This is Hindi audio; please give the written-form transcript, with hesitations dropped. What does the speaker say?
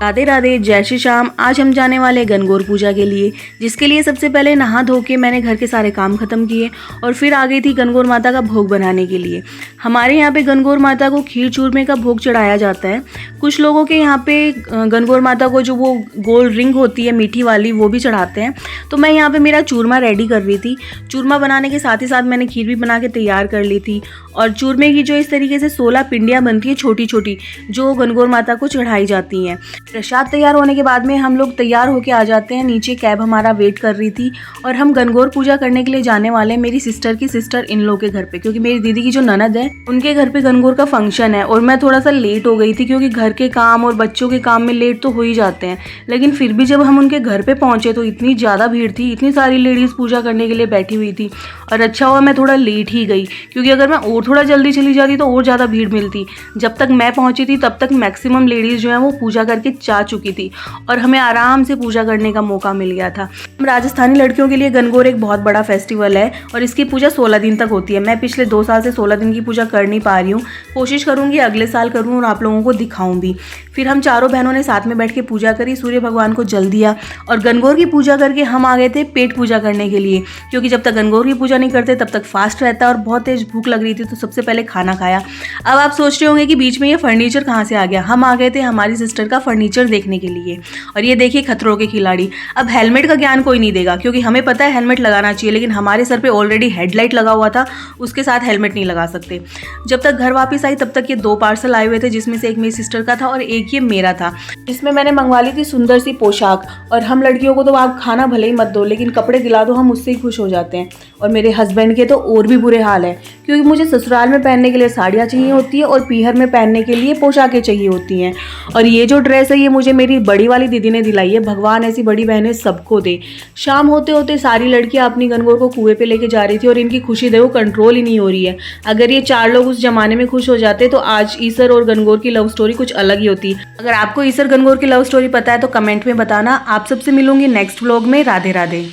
राधे राधे, जय श्री श्याम। आज हम जाने वाले हैं गणगौर पूजा के लिए, जिसके लिए सबसे पहले नहा धो के मैंने घर के सारे काम खत्म किए और फिर आ गई थी गणगौर माता का भोग बनाने के लिए। हमारे यहाँ पे गणगौर माता को खीर चूरमे का भोग चढ़ाया जाता है। कुछ लोगों के यहाँ पे गणगौर माता को जो वो गोल रिंग होती है मीठी वाली, वो भी चढ़ाते हैं। तो मैं यहाँ पे मेरा चूरमा रेडी कर रही थी। चूरमा बनाने के साथ ही साथ मैंने खीर भी बना के तैयार कर ली थी। और चूरमे की जो इस तरीके से 16 पिंडियाँ बनती है छोटी छोटी, जो गणगौर माता को चढ़ाई जाती हैं। प्रसाद तैयार होने के बाद में हम लोग तैयार होके आ जाते हैं। नीचे कैब हमारा वेट कर रही थी और हम गणगौर पूजा करने के लिए जाने वाले हैं मेरी सिस्टर की सिस्टर इन लोग के घर पे, क्योंकि मेरी दीदी की जो ननद है उनके घर पे गणगौर का फंक्शन है। और मैं थोड़ा सा लेट हो गई थी क्योंकि घर के काम और बच्चों के काम में लेट तो हो ही जाते हैं। लेकिन फिर भी जब हम उनके घर पे पहुंचे तो इतनी ज़्यादा भीड़ थी, इतनी सारी लेडीज़ पूजा करने के लिए बैठी हुई थी। और अच्छा हुआ मैं थोड़ा लेट ही गई, क्योंकि अगर मैं और थोड़ा जल्दी चली जाती तो और ज़्यादा भीड़ मिलती। जब तक मैं पहुंची थी तब तक मैक्सिमम लेडीज़ जो है वो पूजा करके जा चुकी थी और हमें आराम से पूजा करने का मौका मिल गया था। राजस्थानी लड़कियों के लिए गणगौर एक बहुत बड़ा फेस्टिवल है और इसकी पूजा 16 दिन तक होती है। मैं पिछले 2 साल से 16 दिन की पूजा कर नहीं पा रही हूँ। कोशिश करूँगी अगले साल करूँ और आप लोगों को दिखाऊँ भी। फिर हम चारों बहनों ने साथ में बैठ के पूजा करी, सूर्य भगवान को जल दिया और गणगौर की पूजा करके हम आ गए थे पेट पूजा करने के लिए, क्योंकि जब तक गणगौर की पूजा नहीं करते तब तक फास्ट रहता है और बहुत तेज भूख लग रही थी। तो सबसे पहले खाना खाया। अब आप सोच रहे होंगे कि बीच में ये फर्नीचर कहाँ से आ गया। हम आ गए थे हमारी सिस्टर का फर्नीचर देखने के लिए। और ये देखिए खतरों के खिलाड़ी। अब हेलमेट का ज्ञान कोई नहीं देगा, क्योंकि हमें पता है हेलमेट लगाना चाहिए, लेकिन हमारे सर पे ऑलरेडी हेडलाइट लगा हुआ था, उसके साथ हेलमेट नहीं लगा सकते। जब तक घर वापस आई तब तक ये 2 पार्सल आए हुए थे, जिसमें से एक मेरी सिस्टर का था और एक ये मेरा था। इसमें मैंने मंगवा ली थी सुंदर सी पोशाक। और हम लड़कियों को तो आप खाना भले ही मत दो, लेकिन कपड़े दिला दो, हम उससे ही खुश हो जाते हैं। और मेरे हस्बैंड के तो और भी बुरे हाल है, क्योंकि मुझे ससुराल में पहनने के लिए साड़ियाँ चाहिए होती है और पीहर में पहनने के लिए पोशाकें चाहिए होती हैं। और ये जो ड्रेस है ये मुझे मेरी बड़ी वाली दीदी ने दिलाई है। भगवान ऐसी बड़ी बहनें सबको दे। शाम होते होते सारी लड़कियां अपनी गणगौर को कुएं पे लेके जा रही थी और इनकी खुशी देखो कंट्रोल ही नहीं हो रही है। अगर ये 4 लोग उस जमाने में खुश हो जाते तो आज ईसर और गणगौर की लव स्टोरी कुछ अलग ही होती। अगर आपको ईसर गणगौर की लव स्टोरी पता है तो कमेंट में बताना। आप सबसे मिलूंगी नेक्स्ट व्लॉग में। राधे राधे।